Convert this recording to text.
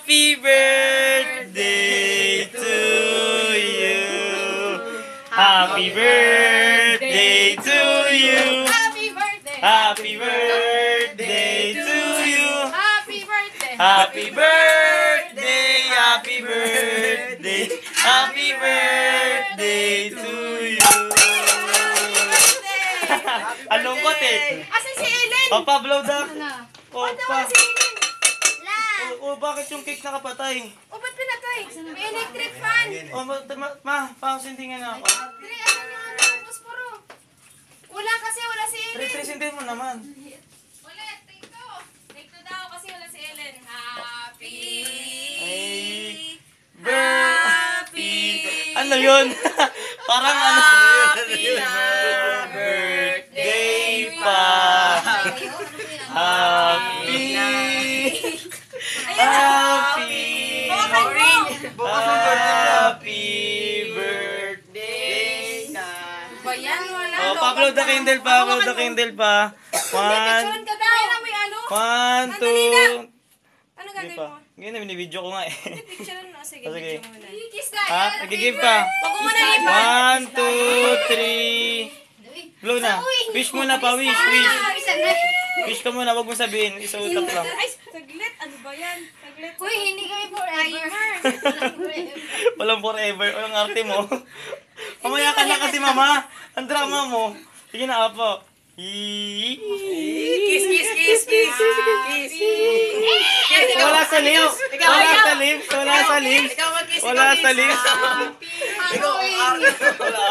Happy birthday to you. Happy birthday to you. Happy birthday. Happy birthday to you. Happy birthday. Happy birthday. Happy birthday. Happy birthday to you. Anong kot eh? Asan si Ellen? Opa, blow daw. Ba't Opa. naman si Ellen? Oh, bakit yung cake nakapatay? O, ba't pinatay? May electric fan. Oh, pakasindingan na ako. Dre, asan yung ano? Posporo. Wala kasi, wala si Ellen. Presindin mo naman. Ulit, take two. Take two daw kasi wala si Ellen. Happy Ano yun? Parang ano? Happy birthday pa. Happy. Happy birthday. Bayan, wala. Oh, Pablo the candle pa. Pablo the candle pa. Picturean ka daw. Kaya may ano? 1, 2. Ano gagawin mo? Ngayon na, binibidyo ko nga eh. Picturean mo. Sige, Oh, sige. picture mo na. Kiss na. Ha? Nag-give ka? Wag mo muna lipat. 1, 2, 3. Blow na. Wish muna pa, wish. Wish ka muna, wag mo sabihin. Isuutak lang. Ay, saglit. Ano ba yan? Saglit. Uy, hindi kami forever. Walang forever. Walang arte mo. Mamaya ka na kasi, mama. Ang drama mo. Sige na, apo. Kiss, kiss, kiss, kiss. Kiss. Wala sa lips. Wala sa lips. Wala sa lips. Wala sa lips. Ikaw, Wala.